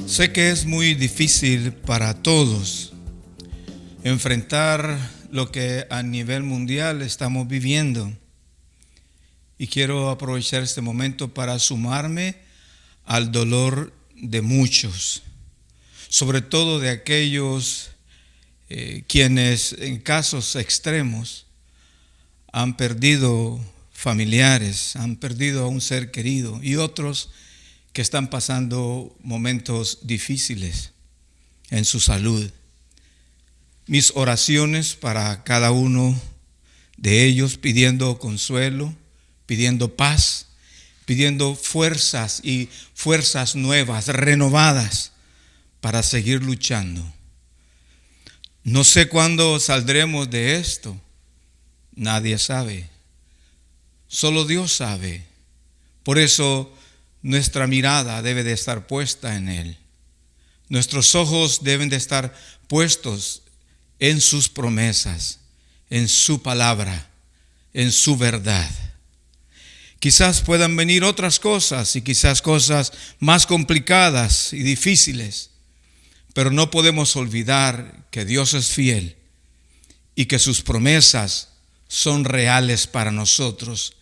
Sé que es muy difícil para todos enfrentar lo que a nivel mundial estamos viviendo. Y quiero aprovechar este momento para sumarme al dolor de muchos, sobre todo de aquellos quienes en casos extremos han perdido familiares, han perdido a un ser querido y otros que están pasando momentos difíciles en su salud. Mis oraciones para cada uno de ellos, pidiendo consuelo, pidiendo paz, pidiendo fuerzas y fuerzas nuevas, renovadas, para seguir luchando. No sé cuándo saldremos de esto, nadie sabe, solo Dios sabe. Por eso nuestra mirada debe de estar puesta en Él. Nuestros ojos deben de estar puestos en sus promesas, en su palabra, en su verdad. Quizás puedan venir otras cosas y quizás cosas más complicadas y difíciles, pero no podemos olvidar que Dios es fiel y que sus promesas son reales para nosotros.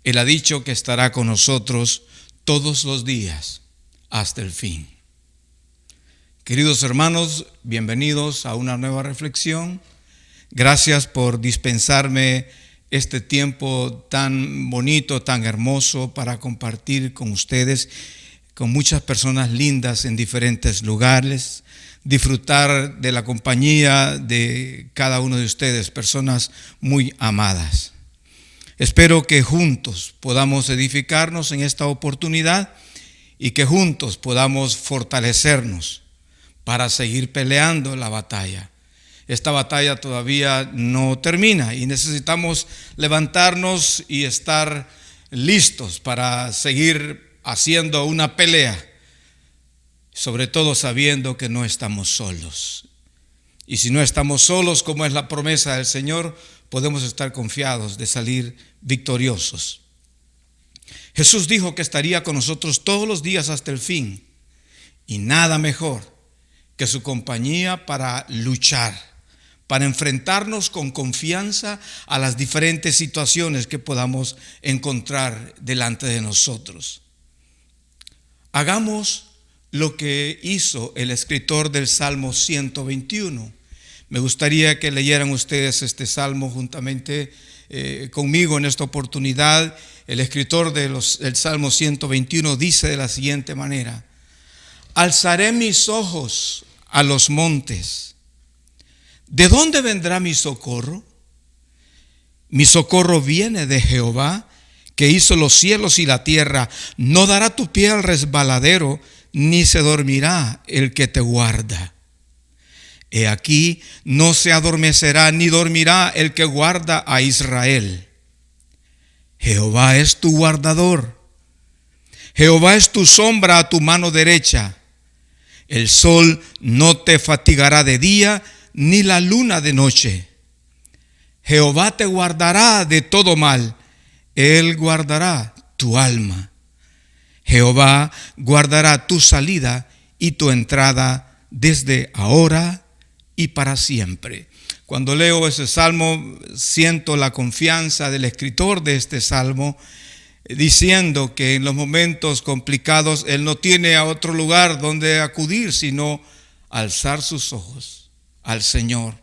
Él ha dicho que estará con nosotros todos los días hasta el fin. Queridos hermanos, bienvenidos a una nueva reflexión. Gracias por dispensarme este tiempo tan bonito, tan hermoso para compartir con ustedes, con muchas personas lindas en diferentes lugares, disfrutar de la compañía de cada uno de ustedes, personas muy amadas. Espero que juntos podamos edificarnos en esta oportunidad y que juntos podamos fortalecernos para seguir peleando la batalla. Esta batalla todavía no termina y necesitamos levantarnos y estar listos para seguir haciendo una pelea, sobre todo sabiendo que no estamos solos. Y si no estamos solos, como es la promesa del Señor, podemos estar confiados de salir victoriosos. Jesús dijo que estaría con nosotros todos los días hasta el fin, y nada mejor que su compañía para luchar, para enfrentarnos con confianza a las diferentes situaciones que podamos encontrar delante de nosotros. Hagamos lo que hizo el escritor del Salmo 121. Me gustaría que leyeran ustedes este salmo juntamente conmigo en esta oportunidad. El escritor del Salmo 121 dice de la siguiente manera: alzaré mis ojos a los montes. ¿De dónde vendrá mi socorro? Mi socorro viene de Jehová, que hizo los cielos y la tierra. No dará tu pie al resbaladero, ni se dormirá el que te guarda. He aquí, no se adormecerá ni dormirá el que guarda a Israel. Jehová es tu guardador. Jehová es tu sombra a tu mano derecha. El sol no te fatigará de día, ni la luna de noche. Jehová te guardará de todo mal. Él guardará tu alma. Jehová guardará tu salida y tu entrada desde ahora y para siempre. Cuando leo ese salmo, siento la confianza del escritor de este salmo, diciendo que en los momentos complicados él no tiene a otro lugar donde acudir, sino alzar sus ojos al Señor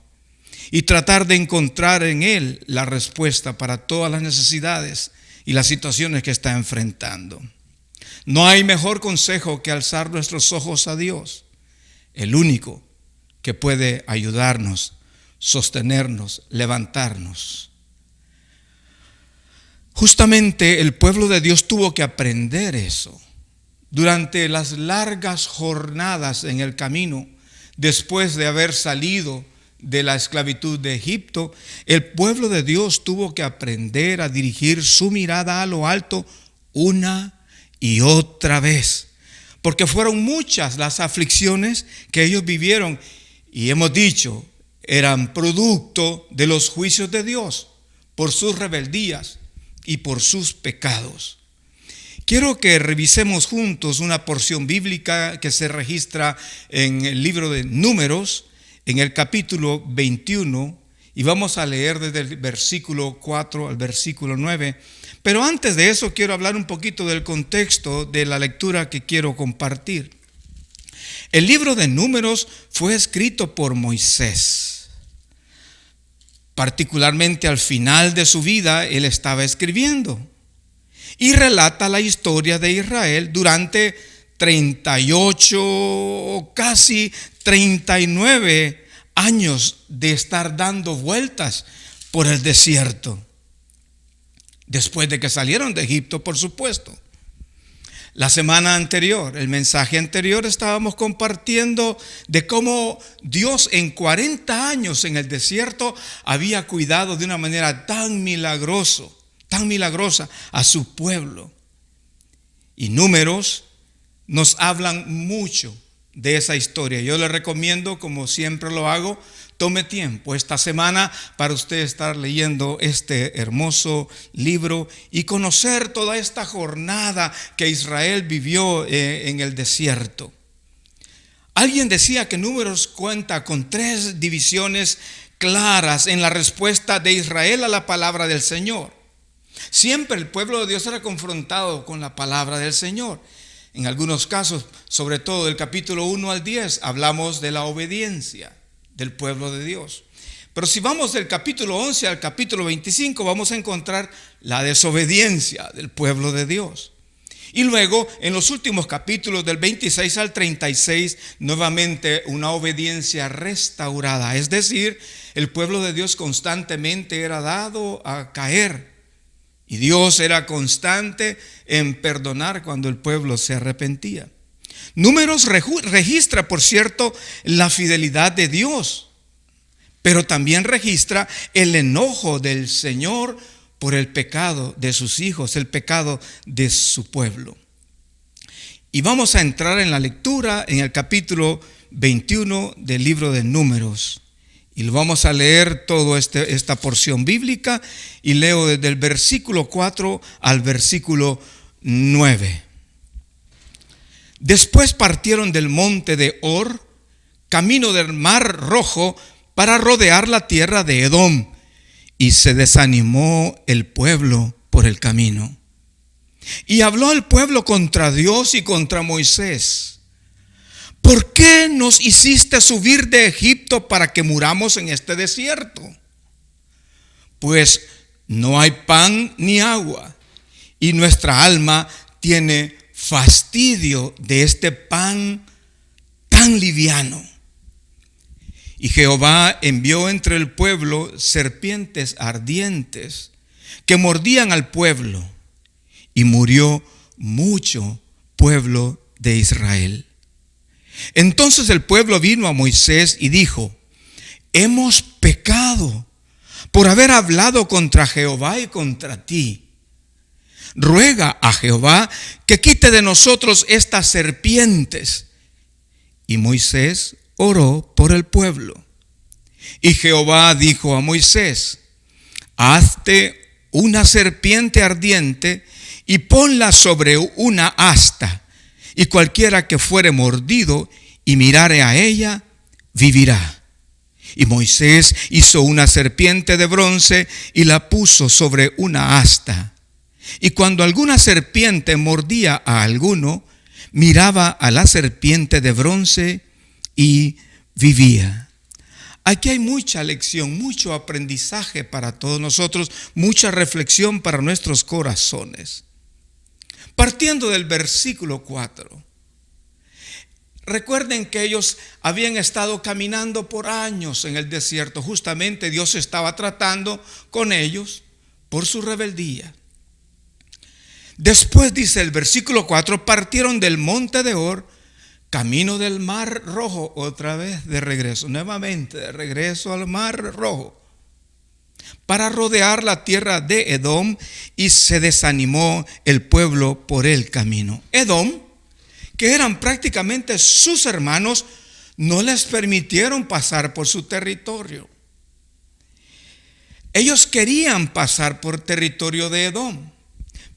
y tratar de encontrar en Él la respuesta para todas las necesidades y las situaciones que está enfrentando. No hay mejor consejo que alzar nuestros ojos a Dios, el único que puede ayudarnos, sostenernos, levantarnos. Justamente el pueblo de Dios tuvo que aprender eso. Durante las largas jornadas en el camino, después de haber salido de la esclavitud de Egipto, el pueblo de Dios tuvo que aprender a dirigir su mirada a lo alto una y otra vez, porque fueron muchas las aflicciones que ellos vivieron y hemos dicho, eran producto de los juicios de Dios por sus rebeldías y por sus pecados. Quiero que revisemos juntos una porción bíblica que se registra en el libro de Números, en el capítulo 21, y vamos a leer desde el versículo 4 al versículo 9. Pero antes de eso quiero hablar un poquito del contexto de la lectura que quiero compartir. El libro de Números fue escrito por Moisés. Particularmente al final de su vida, él estaba escribiendo y relata la historia de Israel durante 38, casi 39 años de estar dando vueltas por el desierto. Después de que salieron de Egipto, por supuesto. La semana anterior, el mensaje anterior, estábamos compartiendo de cómo Dios en 40 años en el desierto había cuidado de una manera tan milagrosa a su pueblo. Y Números nos hablan mucho de esa historia. Yo le recomiendo, como siempre lo hago, tome tiempo esta semana para usted estar leyendo este hermoso libro y conocer toda esta jornada que Israel vivió en el desierto. Alguien decía que Números cuenta con 3 divisiones claras en la respuesta de Israel a la palabra del Señor. Siempre el pueblo de Dios era confrontado con la palabra del Señor. En algunos casos, sobre todo del capítulo 1 al 10, hablamos de la obediencia del pueblo de Dios. Pero si vamos del capítulo 11 al capítulo 25, vamos a encontrar la desobediencia del pueblo de Dios. Y luego, en los últimos capítulos del 26 al 36, nuevamente una obediencia restaurada. Es decir, el pueblo de Dios constantemente era dado a caer. Y Dios era constante en perdonar cuando el pueblo se arrepentía. Números registra, por cierto, la fidelidad de Dios, pero también registra el enojo del Señor por el pecado de sus hijos, el pecado de su pueblo. Y vamos a entrar en la lectura en el capítulo 21 del libro de Números. Y lo vamos a leer toda esta porción bíblica, y leo desde el versículo 4 al versículo 9. Después partieron del monte de Hor, camino del mar Rojo, para rodear la tierra de Edom, y se desanimó el pueblo por el camino. Y habló el pueblo contra Dios y contra Moisés: ¿por qué nos hiciste subir de Egipto para que muramos en este desierto? Pues no hay pan ni agua, y nuestra alma tiene fastidio de este pan tan liviano. Y Jehová envió entre el pueblo serpientes ardientes que mordían al pueblo, y murió mucho pueblo de Israel. Entonces el pueblo vino a Moisés y dijo: hemos pecado por haber hablado contra Jehová y contra ti. Ruega a Jehová que quite de nosotros estas serpientes. Y Moisés oró por el pueblo. Y Jehová dijo a Moisés: hazte una serpiente ardiente y ponla sobre una asta, y cualquiera que fuere mordido y mirare a ella, vivirá. Y Moisés hizo una serpiente de bronce y la puso sobre una asta. Y cuando alguna serpiente mordía a alguno, miraba a la serpiente de bronce y vivía. Aquí hay mucha lección, mucho aprendizaje para todos nosotros, mucha reflexión para nuestros corazones. Partiendo del versículo 4. Recuerden que ellos habían estado caminando por años en el desierto. Justamente Dios estaba tratando con ellos por su rebeldía. Después, dice el versículo 4, partieron del monte de Hor, camino del mar Rojo, otra vez de regreso, nuevamente de regreso al mar Rojo, para rodear la tierra de Edom, y se desanimó el pueblo por el camino. Edom, que eran prácticamente sus hermanos, no les permitieron pasar por su territorio. Ellos querían pasar por territorio de Edom,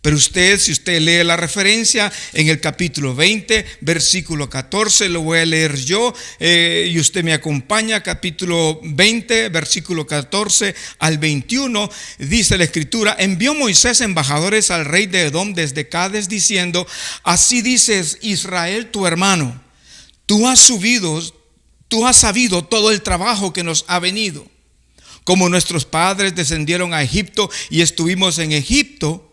Pero si usted lee la referencia en el capítulo 20, versículo 14, lo voy a leer yo y usted me acompaña. Capítulo 20, versículo 14 al 21, dice la escritura: envió Moisés embajadores al rey de Edom desde Cades, diciendo: así dices Israel tu hermano, tú has sabido todo el trabajo que nos ha venido. Como nuestros padres descendieron a Egipto y estuvimos en Egipto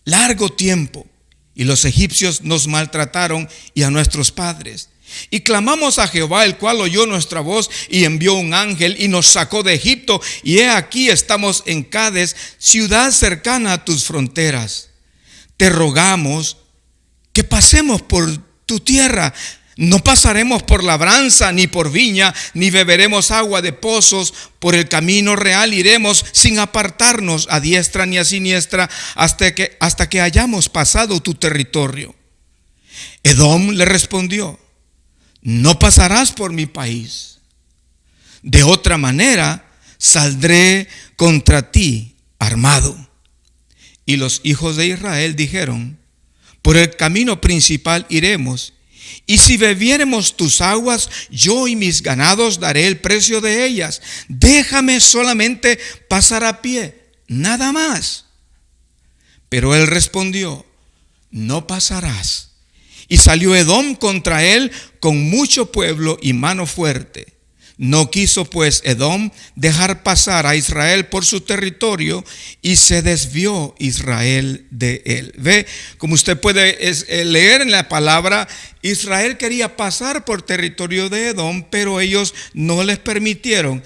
largo tiempo, y los egipcios nos maltrataron y a nuestros padres. Y clamamos a Jehová, el cual oyó nuestra voz y envió un ángel y nos sacó de Egipto. Y he aquí estamos en Cades, ciudad cercana a tus fronteras. Te rogamos que pasemos por tu tierra. No pasaremos por labranza ni por viña, ni beberemos agua de pozos. Por el camino real iremos sin apartarnos a diestra ni a siniestra hasta que hayamos pasado tu territorio. Edom le respondió: no pasarás por mi país. De otra manera saldré contra ti armado. Y los hijos de Israel dijeron: por el camino principal iremos, y si bebiéremos tus aguas, yo y mis ganados daré el precio de ellas. Déjame solamente pasar a pie, nada más. Pero él respondió: no pasarás. Y salió Edom contra él con mucho pueblo y mano fuerte. No quiso pues Edom dejar pasar a Israel por su territorio, y se desvió Israel de él. Ve, como usted puede leer en la palabra, Israel quería pasar por territorio de Edom, pero ellos no les permitieron.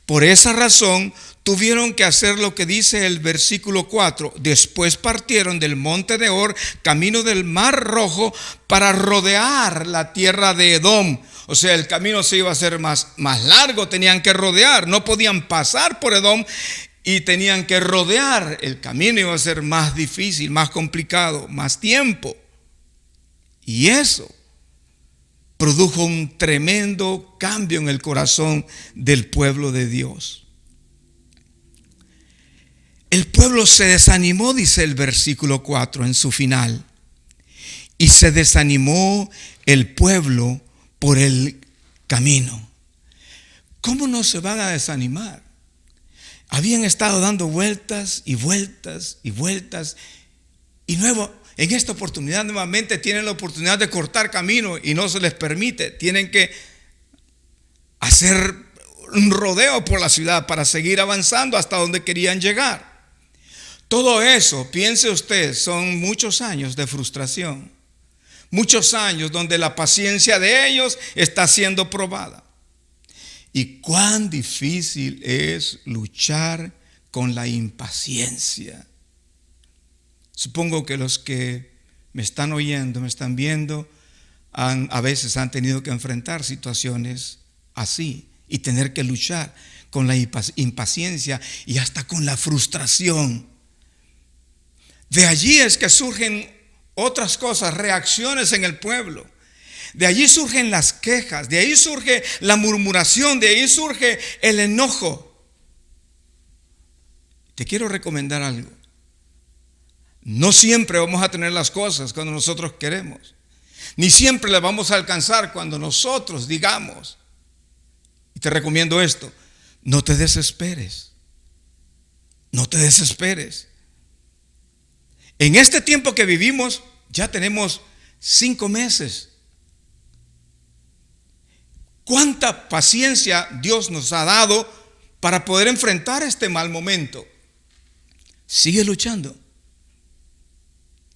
Por esa razón tuvieron que hacer lo que dice el versículo 4. Después partieron del monte de Hor, camino del mar Rojo, para rodear la tierra de Edom. O sea, el camino se iba a hacer más largo, tenían que rodear, no podían pasar por Edom y tenían que rodear. El camino iba a ser más difícil, más complicado, más tiempo. Y eso produjo un tremendo cambio en el corazón del pueblo de Dios. El pueblo se desanimó, dice el versículo 4 en su final. Y se desanimó el pueblo por el camino. ¿Cómo no se van a desanimar? Habían estado dando vueltas y vueltas y vueltas, y en esta oportunidad nuevamente tienen la oportunidad de cortar camino y no se les permite. Tienen que hacer un rodeo por la ciudad para seguir avanzando hasta donde querían llegar. Todo eso, piense usted, son muchos años de frustración. Muchos años donde la paciencia de ellos está siendo probada. Y cuán difícil es luchar con la impaciencia. Supongo que los que me están oyendo, me están viendo, a veces han tenido que enfrentar situaciones así y tener que luchar con la impaciencia y hasta con la frustración. De allí es que surgen otras cosas, reacciones en el pueblo. De allí surgen las quejas, de ahí surge la murmuración, de ahí surge el enojo. Te quiero recomendar algo. No siempre vamos a tener las cosas cuando nosotros queremos, ni siempre las vamos a alcanzar cuando nosotros digamos. Y te recomiendo esto: no te desesperes. No te desesperes. En este tiempo que vivimos, ya tenemos 5 meses. ¿Cuánta paciencia Dios nos ha dado para poder enfrentar este mal momento? Sigue luchando.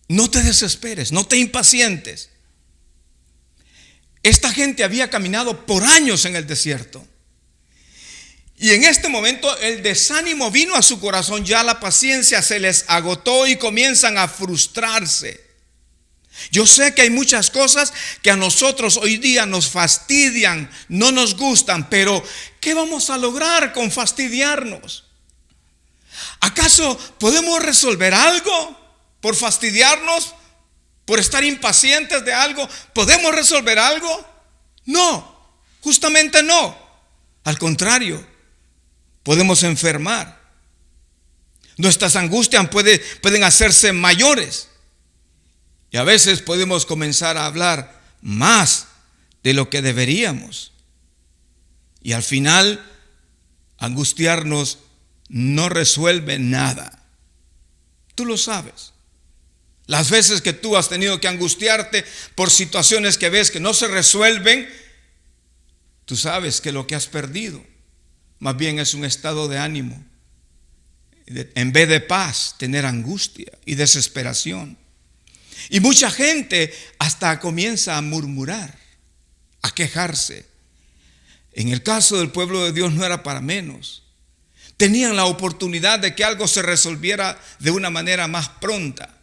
No te desesperes, no te impacientes. Esta gente había caminado por años en el desierto. Y en este momento el desánimo vino a su corazón, ya la paciencia se les agotó y comienzan a frustrarse. Yo sé que hay muchas cosas que a nosotros hoy día nos fastidian, no nos gustan, pero ¿qué vamos a lograr con fastidiarnos? ¿Acaso podemos resolver algo por fastidiarnos, por estar impacientes de algo? ¿Podemos resolver algo? No, justamente no. Al contrario, podemos enfermar. Nuestras angustias pueden hacerse mayores. Y a veces podemos comenzar a hablar más de lo que deberíamos. Y al final, angustiarnos no resuelve nada. Tú lo sabes. Las veces que tú has tenido que angustiarte por situaciones que ves que no se resuelven, tú sabes que lo que has perdido más bien es un estado de ánimo. En vez de paz, tener angustia y desesperación. Y mucha gente hasta comienza a murmurar, a quejarse. En el caso del pueblo de Dios no era para menos. Tenían la oportunidad de que algo se resolviera de una manera más pronta,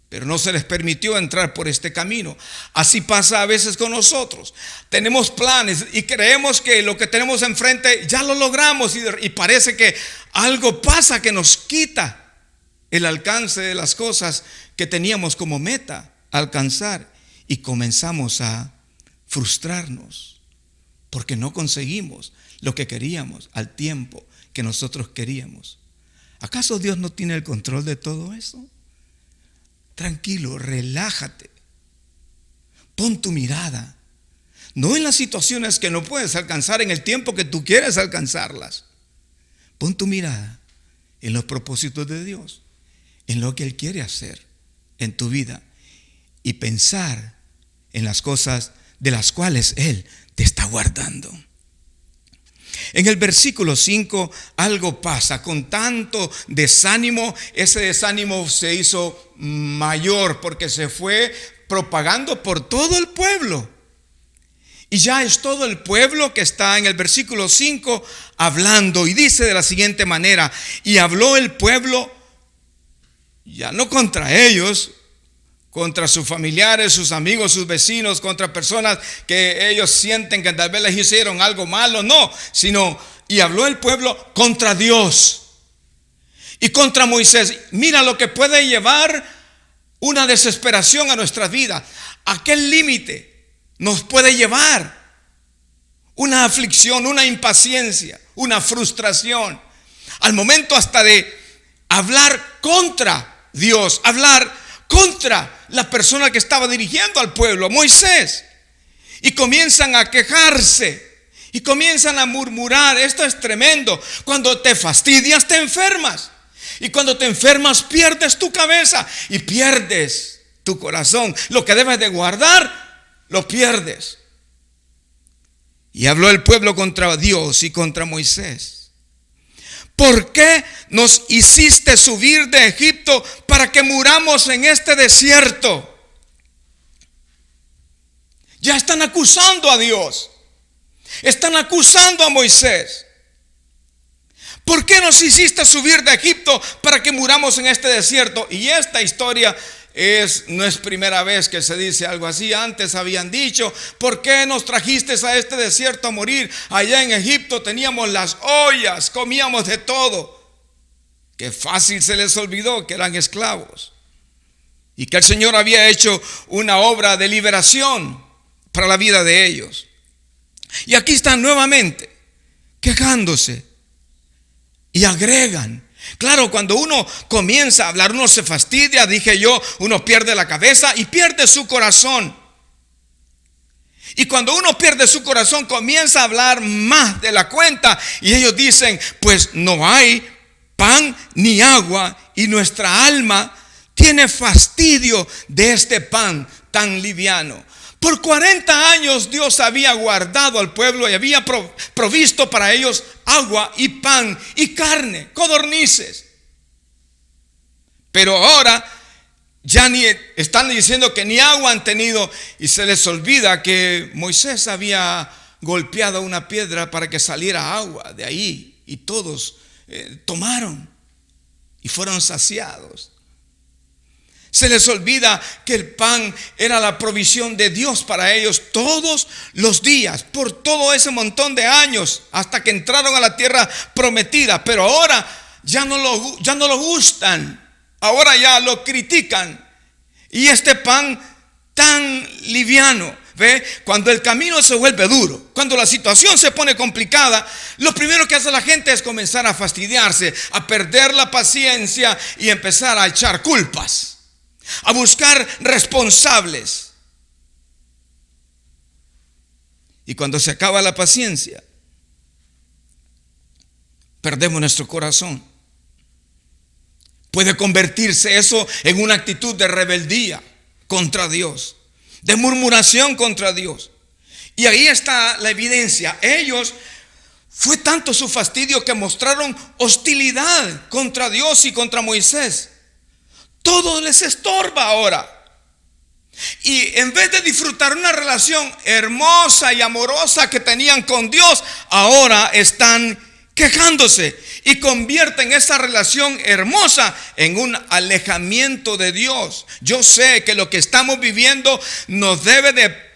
pero no se les permitió entrar por este camino. Así pasa a veces con nosotros. Tenemos planes y creemos que lo que tenemos enfrente ya lo logramos, y parece que algo pasa que nos quita el alcance de las cosas que teníamos como meta alcanzar, y comenzamos a frustrarnos porque no conseguimos lo que queríamos al tiempo que nosotros queríamos. ¿Acaso Dios no tiene el control de todo eso? Tranquilo, relájate. Pon tu mirada no en las situaciones que no puedes alcanzar en el tiempo que tú quieres alcanzarlas. Pon tu mirada en los propósitos de Dios, en lo que Él quiere hacer en tu vida, y pensar en las cosas de las cuales Él te está guardando. En el versículo 5 algo pasa. Con tanto desánimo, ese desánimo se hizo mayor porque se fue propagando por todo el pueblo. Y ya es todo el pueblo que está en el versículo 5 hablando, y dice de la siguiente manera: y habló el pueblo ya no contra ellos, contra sus familiares, sus amigos, sus vecinos, contra personas que ellos sienten que tal vez les hicieron algo malo, no, sino, y habló el pueblo contra Dios y contra Moisés. Mira lo que puede llevar una desesperación a nuestras vidas. ¿A qué límite nos puede llevar una aflicción, una impaciencia, una frustración? Al momento hasta de hablar contra Dios, hablar contra la persona que estaba dirigiendo al pueblo, Moisés. Y comienzan a quejarse y comienzan a murmurar. Esto es tremendo. Cuando te fastidias, te enfermas. Y cuando te enfermas, pierdes tu cabeza y pierdes tu corazón. Lo que debes de guardar, lo pierdes. Y habló el pueblo contra Dios y contra Moisés. ¿Por qué nos hiciste subir de Egipto para que muramos en este desierto? Ya están acusando a Dios. Están acusando a Moisés. ¿Por qué nos hiciste subir de Egipto para que muramos en este desierto? Y esta historia no es primera vez que se dice algo así. Antes habían dicho: ¿por qué nos trajiste a este desierto a morir? Allá en Egipto teníamos las ollas, comíamos de todo. Qué fácil se les olvidó que eran esclavos y que el Señor había hecho una obra de liberación para la vida de ellos. Y aquí están nuevamente quejándose y agregan. Claro, cuando uno comienza a hablar, uno se fastidia, dije yo, uno pierde la cabeza y pierde su corazón. Y cuando uno pierde su corazón, comienza a hablar más de la cuenta. Y ellos dicen: pues no hay pan ni agua, y nuestra alma tiene fastidio de este pan tan liviano. Por 40 años Dios había guardado al pueblo y había provisto para ellos agua y pan y carne, codornices. Pero ahora ya ni están diciendo que ni agua han tenido, y se les olvida que Moisés había golpeado una piedra para que saliera agua de ahí, y todos tomaron y fueron saciados. Se les olvida que el pan era la provisión de Dios para ellos todos los días, por todo ese montón de años, hasta que entraron a la tierra prometida. Pero ahora ya no lo gustan, ahora ya lo critican. Y este pan tan liviano. ¿Ve? Cuando el camino se vuelve duro, cuando la situación se pone complicada, lo primero que hace la gente es comenzar a fastidiarse, a perder la paciencia y empezar a echar culpas, a buscar responsables. Y cuando se acaba la paciencia, perdemos nuestro corazón. Puede convertirse eso en una actitud de rebeldía contra Dios, de murmuración contra Dios. Y ahí está la evidencia. Ellos, fue tanto su fastidio que mostraron hostilidad contra Dios y contra Moisés. Todo les estorba ahora. Y en vez de disfrutar una relación hermosa y amorosa que tenían con Dios, ahora están quejándose y convierten esa relación hermosa en un alejamiento de Dios. Yo sé que lo que estamos viviendo nos debe de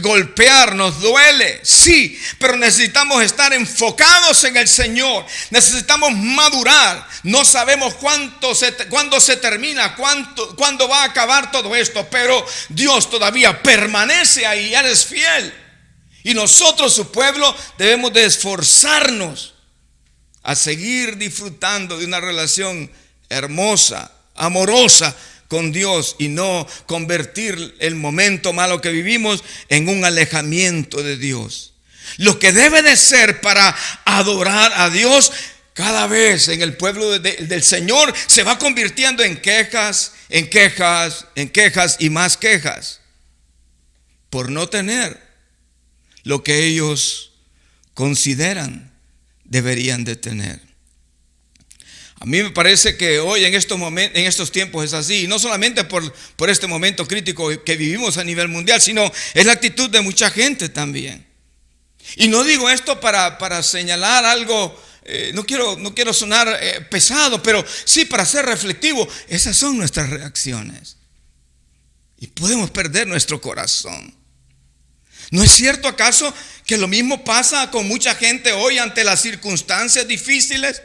golpear, nos duele, sí, pero necesitamos estar enfocados en el Señor. Necesitamos madurar. No sabemos cuándo se termina, cuándo va a acabar todo esto, pero Dios todavía permanece ahí. Él es fiel. Y nosotros, su pueblo, debemos de esforzarnos a seguir disfrutando de una relación hermosa, amorosa con Dios, y no convertir el momento malo que vivimos en un alejamiento de Dios. Lo que debe de ser para adorar a Dios cada vez en el pueblo del Señor se va convirtiendo en quejas, en quejas, en quejas y más quejas, por no tener lo que ellos consideran deberían de tener. A mí me parece que hoy en estos tiempos es así, y no solamente por este momento crítico que vivimos a nivel mundial, sino es la actitud de mucha gente también. Y no digo esto para señalar algo, no quiero sonar pesado, pero sí para ser reflectivo. Esas son nuestras reacciones y podemos perder nuestro corazón. ¿No es cierto acaso que lo mismo pasa con mucha gente hoy ante las circunstancias difíciles?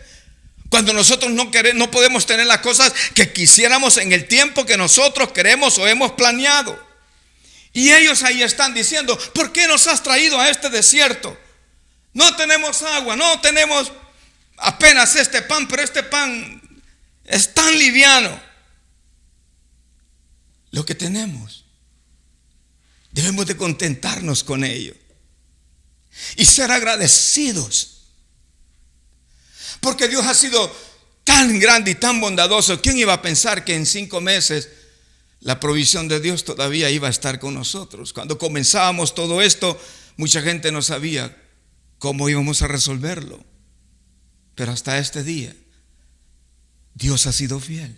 Cuando nosotros no podemos tener las cosas que quisiéramos en el tiempo que nosotros queremos o hemos planeado. Y ellos ahí están diciendo: ¿por qué nos has traído a este desierto? No tenemos agua, no tenemos apenas este pan, pero este pan es tan liviano. Lo que tenemos, debemos de contentarnos con ello y ser agradecidos, porque Dios ha sido tan grande y tan bondadoso. ¿Quién iba a pensar que en 5 meses la provisión de Dios todavía iba a estar con nosotros? Cuando comenzábamos todo esto, mucha gente no sabía cómo íbamos a resolverlo, pero hasta este día Dios ha sido fiel.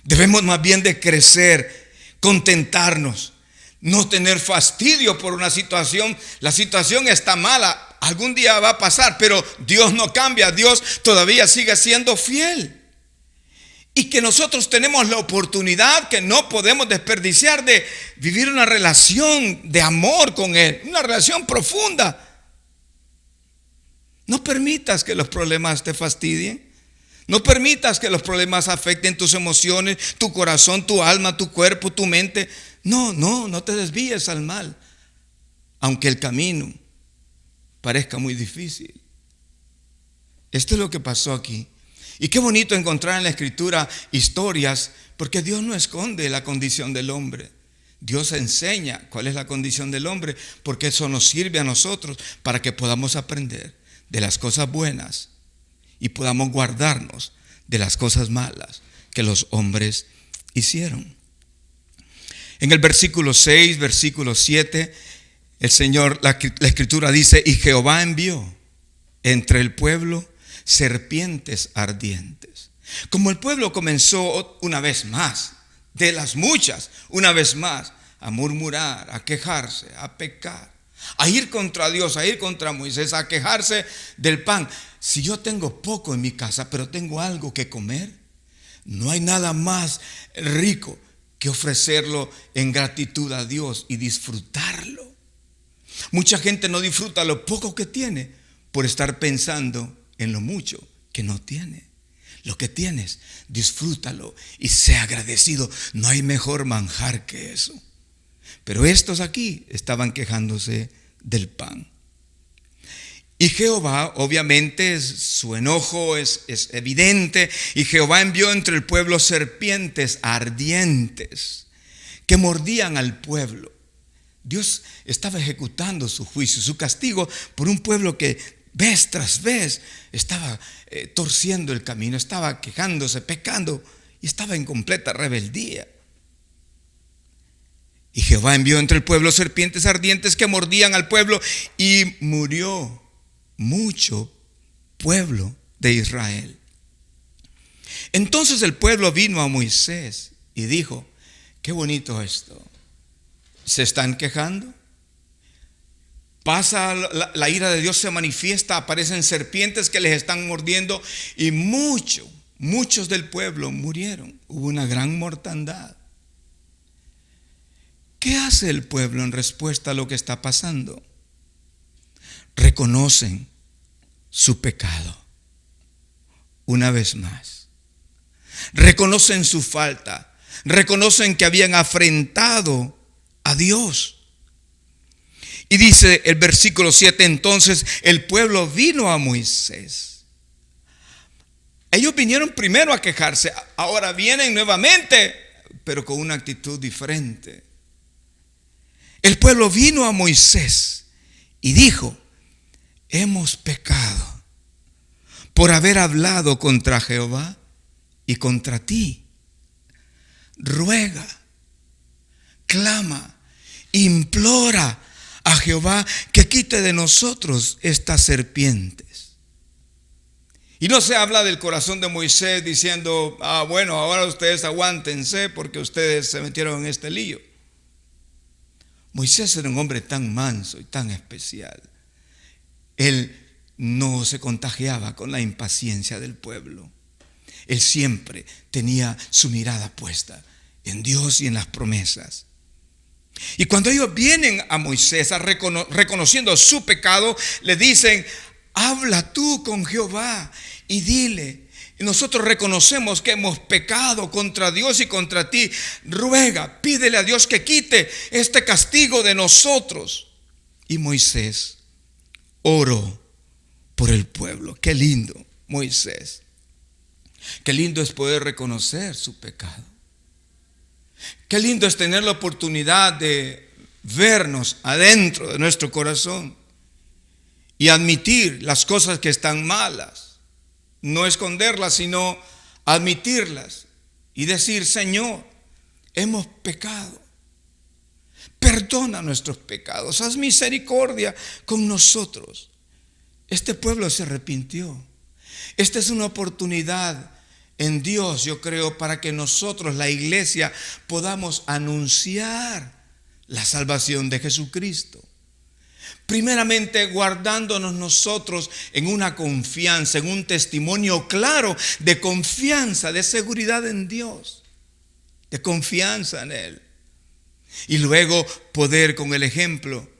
Debemos más bien de crecer, contentarnos, no tener fastidio por una situación. La situación está mala, algún día va a pasar, pero Dios no cambia. Dios todavía sigue siendo fiel. Y que nosotros tenemos la oportunidad que no podemos desperdiciar de vivir una relación de amor con Él, una relación profunda. No permitas que los problemas te fastidien. No permitas que los problemas afecten tus emociones, tu corazón, tu alma, tu cuerpo, tu mente. No te desvíes al mal, aunque el camino parezca muy difícil. Esto es lo que pasó aquí. Y qué bonito encontrar en la Escritura historias, porque Dios no esconde la condición del hombre. Dios enseña cuál es la condición del hombre, porque eso nos sirve a nosotros para que podamos aprender de las cosas buenas y podamos guardarnos de las cosas malas que los hombres hicieron. En el versículo 6, versículo 7, el Señor, la Escritura dice: y Jehová envió entre el pueblo serpientes ardientes. Como el pueblo comenzó una vez más, de las muchas, una vez más, a murmurar, a quejarse, a pecar, a ir contra Dios, a ir contra Moisés, a quejarse del pan. Si yo tengo poco en mi casa, pero tengo algo que comer, no hay nada más rico que ofrecerlo en gratitud a Dios y disfrutarlo. Mucha gente no disfruta lo poco que tiene por estar pensando en lo mucho que no tiene. Lo que tienes, disfrútalo y sea agradecido. No hay mejor manjar que eso. Pero estos aquí estaban quejándose del pan. Y Jehová, obviamente, su enojo es evidente. Y Jehová envió entre el pueblo serpientes ardientes que mordían al pueblo. Dios estaba ejecutando su juicio, su castigo por un pueblo que vez tras vez estaba torciendo el camino, estaba quejándose, pecando y estaba en completa rebeldía. Y Jehová envió entre el pueblo serpientes ardientes que mordían al pueblo y murió mucho pueblo de Israel. Entonces el pueblo vino a Moisés y dijo: qué bonito esto. ¿Se están quejando? Pasa la ira de Dios, se manifiesta, aparecen serpientes que les están mordiendo y muchos del pueblo murieron. Hubo una gran mortandad. ¿Qué hace el pueblo en respuesta a lo que está pasando? Reconocen su pecado. Una vez más, reconocen su falta, reconocen que habían afrentado a Dios. Y dice el versículo 7, entonces el pueblo vino a Moisés. Ellos vinieron primero a quejarse, ahora vienen nuevamente, pero con una actitud diferente. El pueblo vino a Moisés y dijo: hemos pecado por haber hablado contra Jehová y contra ti. Ruega, clama, implora a Jehová que quite de nosotros estas serpientes. Y no se habla del corazón de Moisés diciendo: bueno, ahora ustedes aguántense porque ustedes se metieron en este lío. Moisés era un hombre tan manso y tan especial. Él no se contagiaba con la impaciencia del pueblo. Él siempre tenía su mirada puesta en Dios y en las promesas. Y cuando ellos vienen a Moisés reconociendo su pecado, le dicen: habla tú con Jehová y dile: nosotros reconocemos que hemos pecado contra Dios y contra ti. Ruega, pídele a Dios que quite este castigo de nosotros. Y Moisés oró por el pueblo. Qué lindo, Moisés. Qué lindo es poder reconocer su pecado. Qué lindo es tener la oportunidad de vernos adentro de nuestro corazón y admitir las cosas que están malas. No esconderlas, sino admitirlas y decir: Señor, hemos pecado. Perdona nuestros pecados. Haz misericordia con nosotros. Este pueblo se arrepintió. Esta es una oportunidad en Dios, yo creo, para que nosotros, la iglesia, podamos anunciar la salvación de Jesucristo. Primeramente, guardándonos nosotros en una confianza, en un testimonio claro de confianza, de seguridad en Dios, de confianza en Él. Y luego poder, con el ejemplo,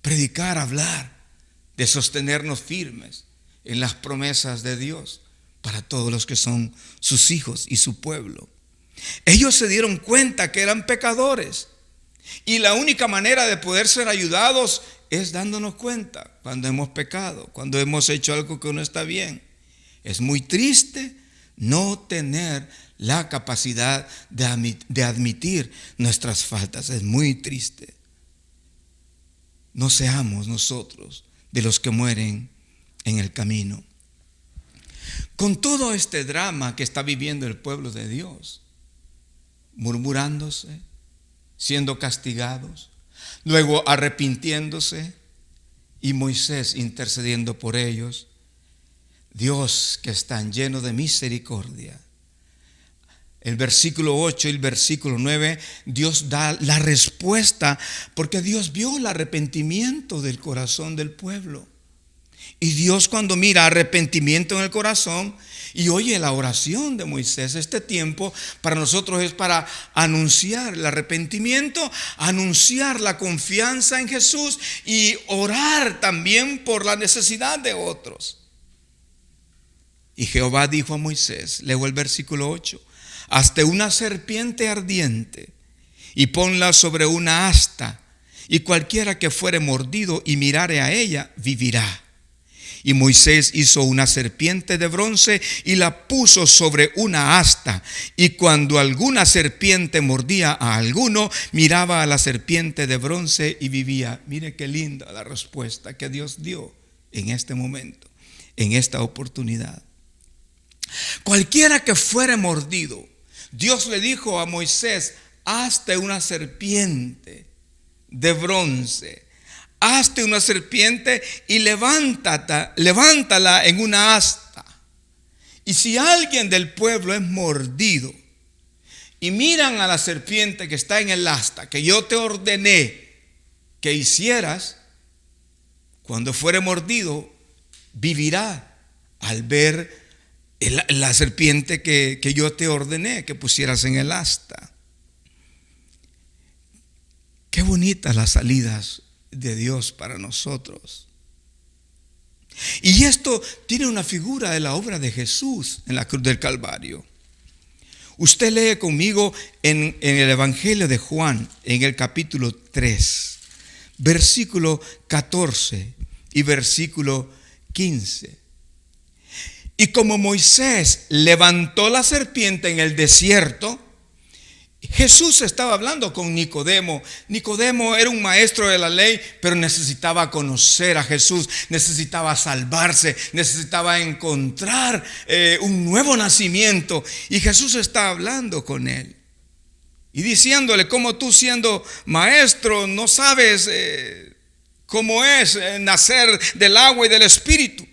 predicar, hablar, de sostenernos firmes en las promesas de Dios para todos los que son sus hijos y su pueblo. Ellos se dieron cuenta que eran pecadores, y la única manera de poder ser ayudados es dándonos cuenta cuando hemos pecado, cuando hemos hecho algo que no está bien. Es muy triste no tener la capacidad de admitir nuestras faltas. Es muy triste. No seamos nosotros de los que mueren en el camino. Con todo este drama que está viviendo el pueblo de Dios, murmurándose, siendo castigados, luego arrepintiéndose, y Moisés intercediendo por ellos, Dios, que es tan lleno de misericordia, el versículo 8 y el versículo 9, Dios da la respuesta, porque Dios vio el arrepentimiento del corazón del pueblo. Y Dios, cuando mira arrepentimiento en el corazón y oye la oración de Moisés, este tiempo para nosotros es para anunciar el arrepentimiento, anunciar la confianza en Jesús y orar también por la necesidad de otros. Y Jehová dijo a Moisés, leo el versículo 8, hazte una serpiente ardiente y ponla sobre una asta, y cualquiera que fuere mordido y mirare a ella, vivirá. Y Moisés hizo una serpiente de bronce y la puso sobre una asta. Y cuando alguna serpiente mordía a alguno, miraba a la serpiente de bronce y vivía. Mire qué linda la respuesta que Dios dio en este momento, en esta oportunidad. Cualquiera que fuere mordido, Dios le dijo a Moisés, hazte una serpiente de bronce. Hazte una serpiente y levántala en una asta. Y si alguien del pueblo es mordido y miran a la serpiente que está en el asta, que yo te ordené que hicieras, cuando fuere mordido, vivirá al ver la serpiente que yo te ordené que pusieras en el asta. Qué bonitas las salidas de Dios para nosotros. Y esto tiene una figura de la obra de Jesús en la cruz del Calvario. Usted lee conmigo en el Evangelio de Juan, en el capítulo 3, versículo 14 y versículo 15. Y como Moisés levantó la serpiente en el desierto, Jesús estaba hablando con Nicodemo. Nicodemo era un maestro de la ley, pero necesitaba conocer a Jesús, necesitaba salvarse, necesitaba encontrar un nuevo nacimiento. Y Jesús está hablando con él y diciéndole, como tú siendo maestro no sabes cómo es nacer del agua y del Espíritu.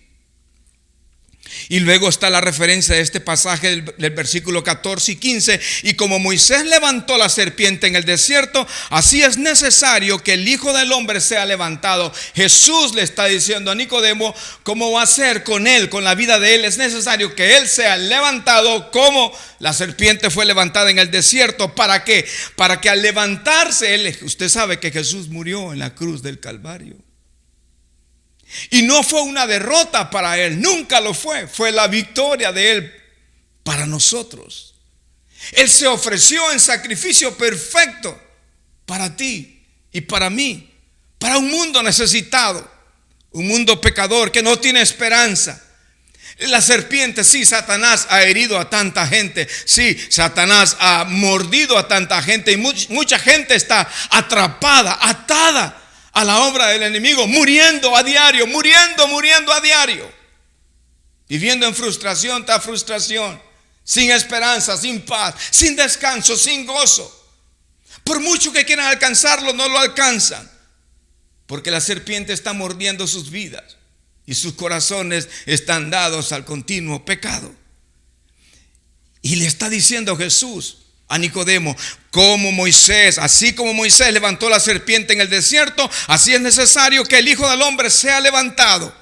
Y luego está la referencia de este pasaje del versículo 14 y 15. Y como Moisés levantó la serpiente en el desierto, así es necesario que el Hijo del Hombre sea levantado. Jesús le está diciendo a Nicodemo cómo va a ser con él, con la vida de él. Es necesario que él sea levantado como la serpiente fue levantada en el desierto. ¿Para qué? Para que al levantarse usted sabe que Jesús murió en la cruz del Calvario. Y no fue una derrota para él, nunca lo fue. Fue la victoria de él para nosotros. Él se ofreció en sacrificio perfecto para ti y para mí, para un mundo necesitado, un mundo pecador que no tiene esperanza. La serpiente, sí, Satanás ha herido a tanta gente, sí, Satanás ha mordido a tanta gente y mucha gente está atrapada, atada a la obra del enemigo, muriendo a diario, muriendo a diario, viviendo en frustración tras frustración, sin esperanza, sin paz, sin descanso, sin gozo. Por mucho que quieran alcanzarlo, no lo alcanzan, porque la serpiente está mordiendo sus vidas y sus corazones están dados al continuo pecado. Y le está diciendo Jesús a Nicodemo, así como Moisés levantó la serpiente en el desierto, así es necesario que el Hijo del Hombre sea levantado,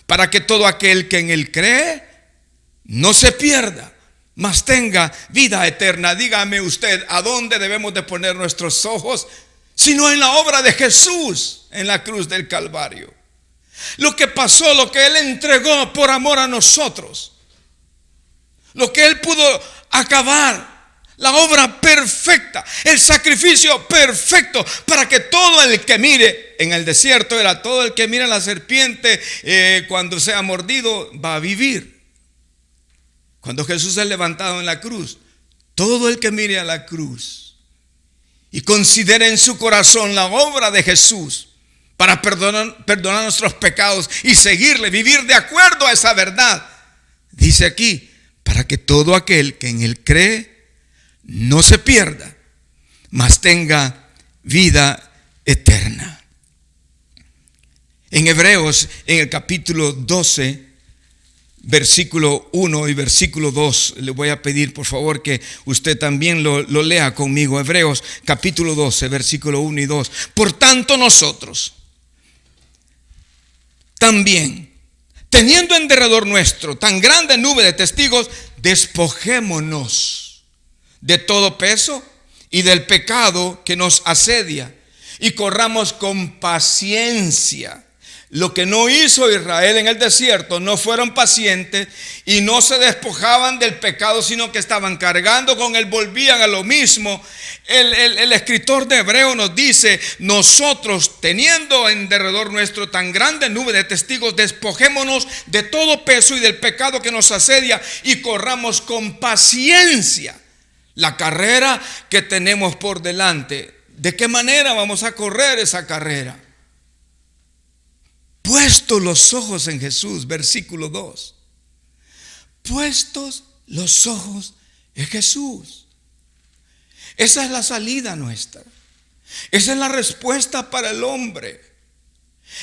para que todo aquel que en él cree no se pierda, mas tenga vida eterna. Dígame usted, ¿a dónde debemos de poner nuestros ojos? Sino en la obra de Jesús en la cruz del Calvario. Lo que pasó, lo que él entregó por amor a nosotros, lo que él pudo acabar, la obra perfecta, el sacrificio perfecto, para que todo el que mire, en el desierto era todo el que mira a la serpiente, cuando sea mordido va a vivir. Cuando Jesús es levantado en la cruz, todo el que mire a la cruz y considere en su corazón la obra de Jesús para perdonar nuestros pecados y seguirle, vivir de acuerdo a esa verdad, dice aquí, para que todo aquel que en él cree no se pierda, mas tenga vida eterna. En Hebreos, en el capítulo 12, versículo 1 y versículo 2, le voy a pedir por favor que usted también lo lea conmigo. Hebreos capítulo 12, versículo 1 y 2. Por tanto nosotros también, teniendo en derredor nuestro tan grande nube de testigos, despojémonos de todo peso y del pecado que nos asedia, y corramos con paciencia Lo que no hizo Israel en el desierto, no fueron pacientes y no se despojaban del pecado, sino que estaban cargando con él, volvían a lo mismo. El escritor de Hebreo nos dice: nosotros, teniendo en derredor nuestro tan grande nube de testigos, despojémonos de todo peso y del pecado que nos asedia y corramos con paciencia la carrera que tenemos por delante. ¿De qué manera vamos a correr esa carrera? Puestos los ojos en Jesús, versículo 2. Puestos los ojos en Jesús. Esa es la salida nuestra. Esa es la respuesta para el hombre.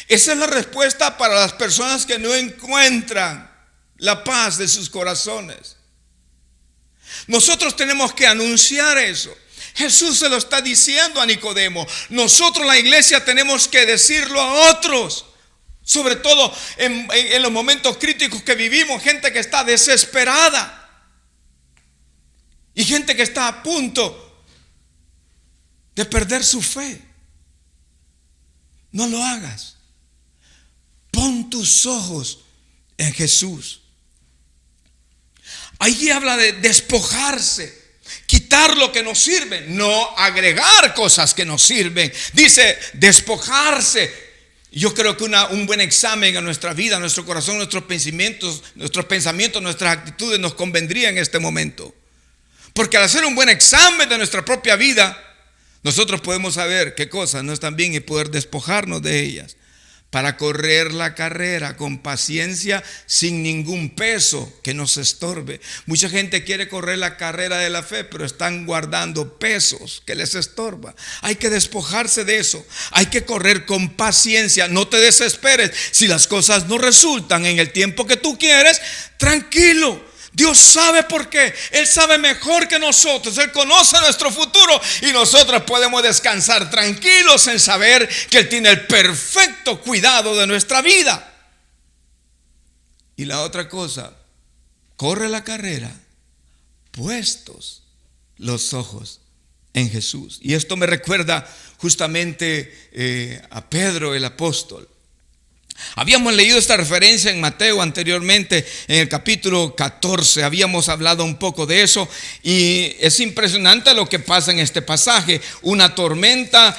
Esa es la respuesta para las personas que no encuentran la paz de sus corazones. Nosotros tenemos que anunciar eso. Jesús se lo está diciendo a Nicodemo. Nosotros, la iglesia, tenemos que decirlo a otros. Sobre todo en los momentos críticos que vivimos, gente que está desesperada y gente que está a punto de perder su fe. No lo hagas. Pon tus ojos en Jesús. Allí habla de despojarse, quitar lo que nos sirve, no agregar cosas que nos sirven. Dice despojarse. Yo creo que un buen examen a nuestra vida, a nuestro corazón, nuestros pensamientos, nuestras actitudes nos convendría en este momento. Porque al hacer un buen examen de nuestra propia vida, nosotros podemos saber qué cosas no están bien y poder despojarnos de ellas para correr la carrera con paciencia, sin ningún peso que nos estorbe. Mucha gente quiere correr la carrera de la fe, pero están guardando pesos que les estorban. Hay que despojarse de eso. Hay que correr con paciencia. No te desesperes. Si las cosas no resultan en el tiempo que tú quieres, tranquilo. Dios sabe por qué. Él sabe mejor que nosotros. Él conoce nuestro futuro y nosotros podemos descansar tranquilos en saber que Él tiene el perfecto cuidado de nuestra vida. Y la otra cosa, corre la carrera puestos los ojos en Jesús. Y esto me recuerda justamente a Pedro el apóstol. Habíamos leído esta referencia en Mateo anteriormente, en el capítulo 14. Habíamos hablado un poco de eso y es impresionante lo que pasa en este pasaje. Una tormenta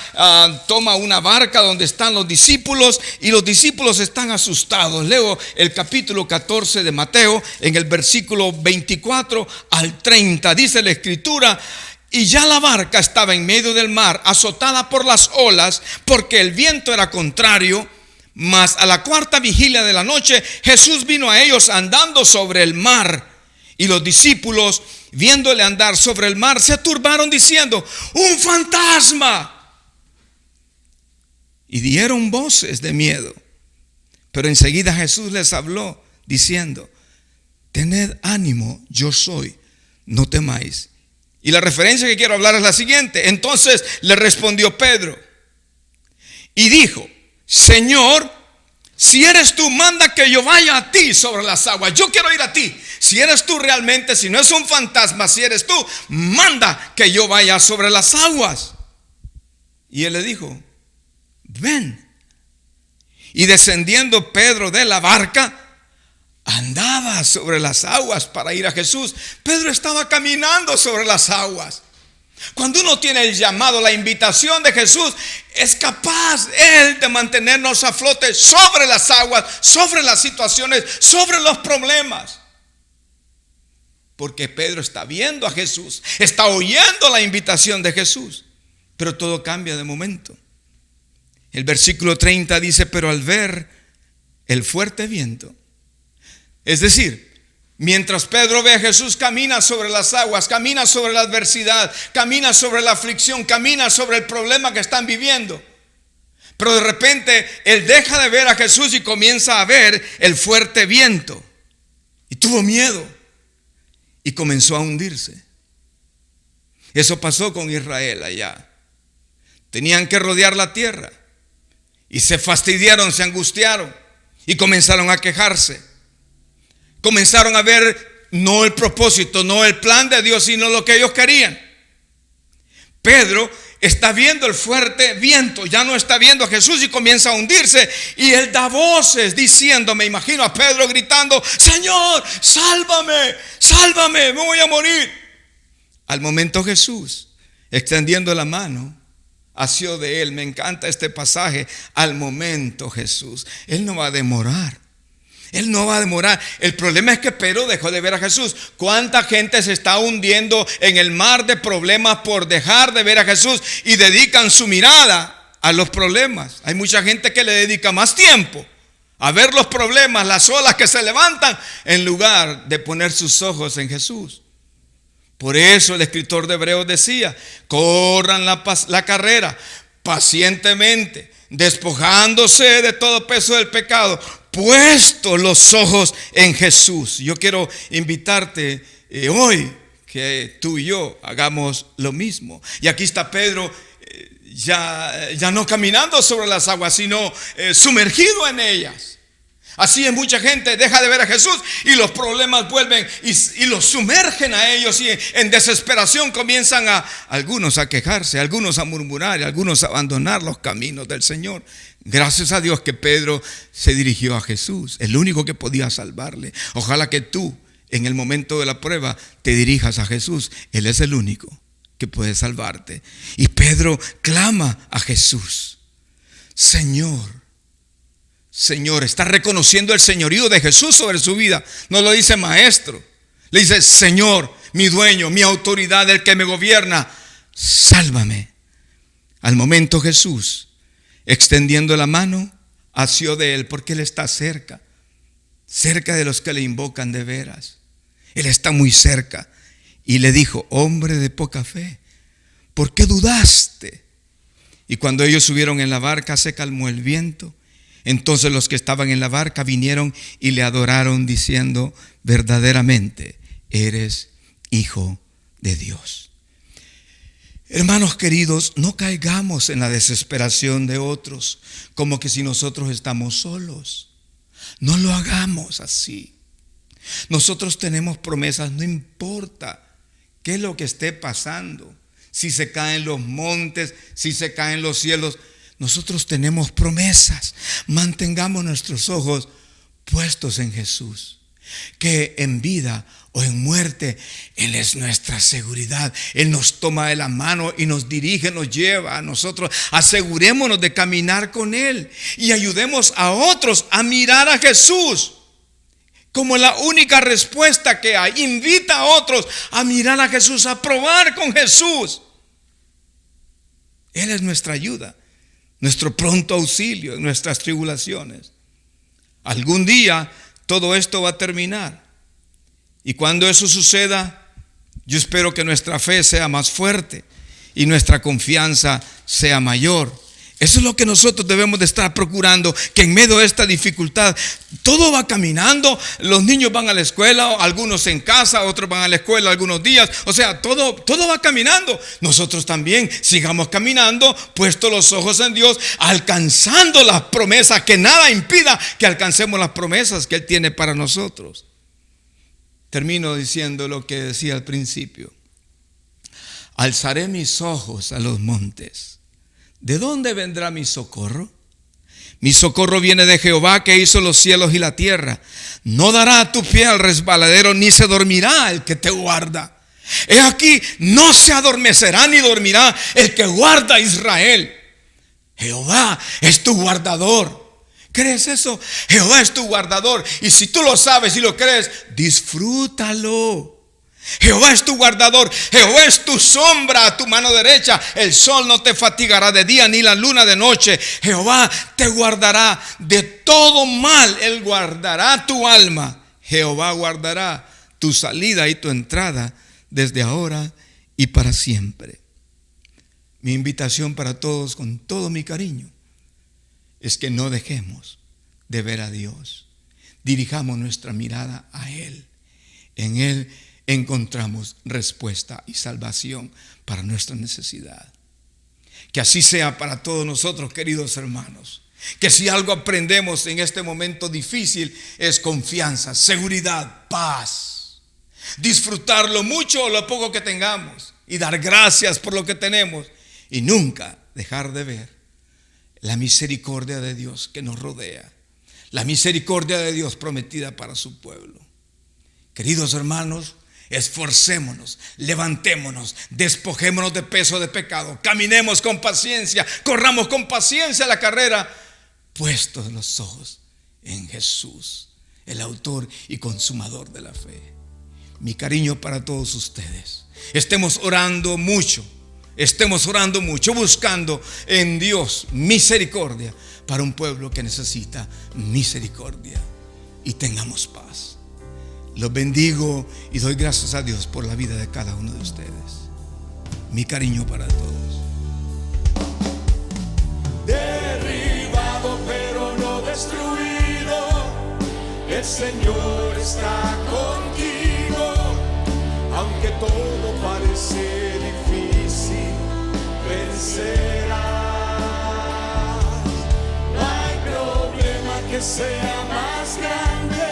toma una barca donde están los discípulos y los discípulos están asustados. Leo el capítulo 14 de Mateo en el versículo 24 al 30. Dice la escritura: y ya la barca estaba en medio del mar, azotada por las olas, porque el viento era contrario. Mas a la cuarta vigilia de la noche, Jesús vino a ellos andando sobre el mar. Y los discípulos, viéndole andar sobre el mar, se turbaron diciendo: ¡un fantasma! Y dieron voces de miedo. Pero enseguida Jesús les habló diciendo: tened ánimo, yo soy, no temáis. Y la referencia que quiero hablar es la siguiente. Entonces le respondió Pedro y dijo: Señor, si eres tú, manda que yo vaya a ti sobre las aguas. Yo quiero ir a ti. Si eres tú realmente, si no es un fantasma, si eres tú, manda que yo vaya sobre las aguas. Y él le dijo: ven. Y descendiendo Pedro de la barca, andaba sobre las aguas para ir a Jesús. Pedro estaba caminando sobre las aguas. Cuando uno tiene el llamado, la invitación de Jesús, es capaz Él de mantenernos a flote sobre las aguas, sobre las situaciones, sobre los problemas. Porque Pedro está viendo a Jesús, está oyendo la invitación de Jesús. Pero todo cambia de momento. El versículo 30 dice: pero al ver el fuerte viento, es decir, mientras Pedro ve a Jesús, camina sobre las aguas, camina sobre la adversidad, camina sobre la aflicción, camina sobre el problema que están viviendo. Pero de repente él deja de ver a Jesús y comienza a ver el fuerte viento. Y tuvo miedo y comenzó a hundirse. Eso pasó con Israel allá. Tenían que rodear la tierra y se fastidiaron, se angustiaron y comenzaron a quejarse. Comenzaron a ver no el propósito, no el plan de Dios, sino lo que ellos querían. Pedro está viendo el fuerte viento, ya no está viendo a Jesús y comienza a hundirse. Y él da voces diciendo, me imagino a Pedro gritando, Señor, sálvame, sálvame, me voy a morir. Al momento Jesús, extendiendo la mano, asió de él. Me encanta este pasaje. Al momento Jesús, él no va a demorar. Él no va a demorar. El problema es que Pedro dejó de ver a Jesús. ¿Cuánta gente se está hundiendo en el mar de problemas por dejar de ver a Jesús y dedican su mirada a los problemas? Hay mucha gente que le dedica más tiempo a ver los problemas, las olas que se levantan, en lugar de poner sus ojos en Jesús. Por eso el escritor de Hebreos decía, corran la carrera pacientemente, despojándose de todo peso del pecado, puestos los ojos en Jesús. Yo quiero invitarte hoy que tú y yo hagamos lo mismo. Y aquí está Pedro ya no caminando sobre las aguas, sino sumergido en ellas. Así es, mucha gente deja de ver a Jesús y los problemas vuelven y los sumergen a ellos, y en desesperación comienzan algunos a quejarse, algunos a murmurar, algunos a abandonar los caminos del Señor. Gracias a Dios que Pedro se dirigió a Jesús, el único que podía salvarle. Ojalá que tú en el momento de la prueba te dirijas a Jesús. Él es el único que puede salvarte. Y Pedro clama a Jesús. Señor, Señor, está reconociendo el señorío de Jesús sobre su vida. No lo dice maestro, le dice Señor, mi dueño, mi autoridad, el que me gobierna, sálvame. Al momento Jesús, extendiendo la mano, asió de él, porque él está cerca de los que le invocan de veras. Él está muy cerca. Y le dijo, hombre de poca fe, ¿por qué dudaste? Y cuando ellos subieron en la barca, se calmó el viento. Entonces los que estaban en la barca vinieron y le adoraron diciendo, verdaderamente eres Hijo de Dios. Hermanos queridos, no caigamos en la desesperación de otros, como que si nosotros estamos solos. No lo hagamos así. Nosotros tenemos promesas, no importa qué es lo que esté pasando, si se caen los montes, si se caen los cielos. Nosotros tenemos promesas. Mantengamos nuestros ojos puestos en Jesús, que en vida o en muerte Él es nuestra seguridad. Él nos toma de la mano y nos dirige, nos lleva a nosotros. Asegurémonos de caminar con Él y ayudemos a otros a mirar a Jesús como la única respuesta que hay. Invita a otros a mirar a Jesús, a probar con Jesús. Él es nuestra ayuda, nuestro pronto auxilio en nuestras tribulaciones. Algún día todo esto va a terminar. Y cuando eso suceda, yo espero que nuestra fe sea más fuerte y nuestra confianza sea mayor. Eso es lo que nosotros debemos de estar procurando, que en medio de esta dificultad todo va caminando. Los niños van a la escuela, algunos en casa, otros van a la escuela algunos días. O sea, todo va caminando. Nosotros también sigamos caminando, puestos los ojos en Dios, alcanzando las promesas, que nada impida que alcancemos las promesas que Él tiene para nosotros. Termino diciendo lo que decía al principio. Alzaré mis ojos a los montes. ¿De dónde vendrá mi socorro? Mi socorro viene de Jehová, que hizo los cielos y la tierra. No dará tu pie al resbaladero, ni se dormirá el que te guarda. He aquí, no se adormecerá ni dormirá el que guarda a Israel. Jehová es tu guardador. ¿Crees eso? Jehová es tu guardador. Y si tú lo sabes y lo crees, disfrútalo. Jehová es tu guardador, Jehová es tu sombra a tu mano derecha. El sol no te fatigará de día, ni la luna de noche. Jehová te guardará de todo mal. Él guardará tu alma. Jehová guardará tu salida y tu entrada desde ahora y para siempre. Mi invitación para todos, con todo mi cariño, es que no dejemos de ver a Dios. Dirijamos nuestra mirada a Él. En Él encontramos respuesta y salvación para nuestra necesidad. Que así sea para todos nosotros, queridos hermanos. Que si algo aprendemos en este momento difícil es confianza, seguridad, paz. Disfrutar lo mucho o lo poco que tengamos y dar gracias por lo que tenemos. y nunca dejar de ver la misericordia de Dios que nos rodea, la misericordia de Dios prometida para su pueblo. Queridos hermanos, esforcémonos, levantémonos, despojémonos de peso de pecado, caminemos con paciencia, corramos con paciencia la carrera, puestos los ojos en Jesús, el autor y consumador de la fe. Mi cariño para todos ustedes. Estemos orando mucho, buscando en Dios misericordia para un pueblo que necesita misericordia, y tengamos paz. Los bendigo y doy gracias a Dios por la vida de cada uno de ustedes. Mi cariño para todos. Derribado pero no destruido, el Señor está contigo. Aunque todo parece difícil, vencerás. No hay problema que sea más grande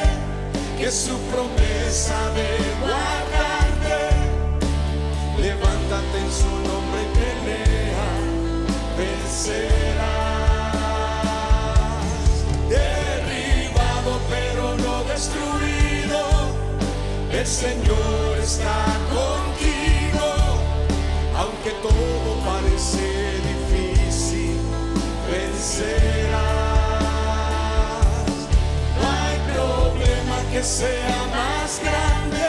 que su promesa de guardarte. Levántate en su nombre y pelea, vencerás. Derribado pero no destruido, el Señor está contigo. Aunque todo parece difícil, vencerás. Que sea más grande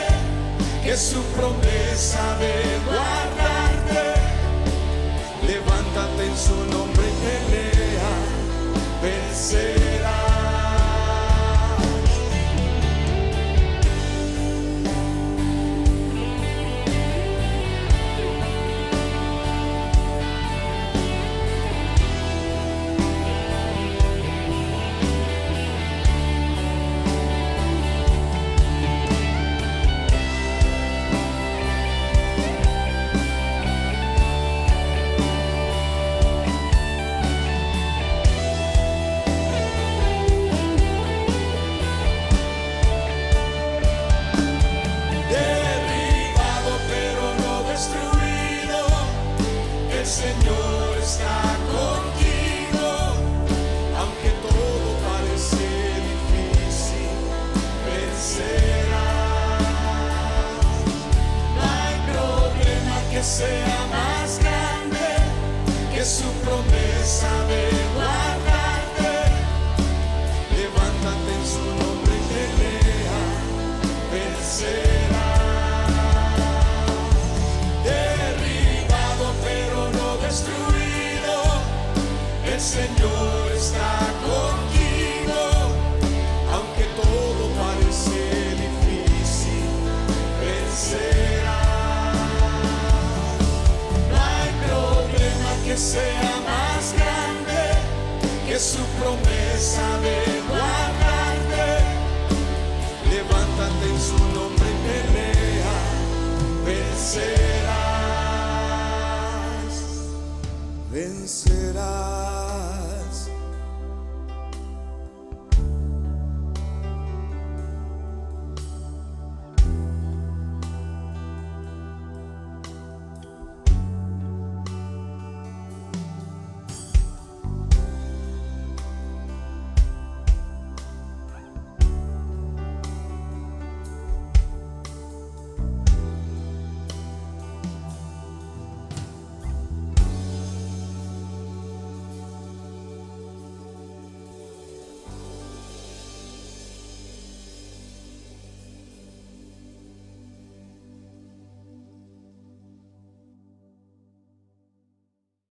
que su promesa de guardarte. Levántate en su nombre y pelea, vencerás. Sea más grande que su promesa de guardarte. Levántate en su nombre y pelea, vencerás. Derribado pero no destruido, el Señor está contigo. Aunque todo parece difícil, vencerás. Que sea más grande que su promesa de guardarte. Levántate en su nombre y pelea, vencerás, vencerás.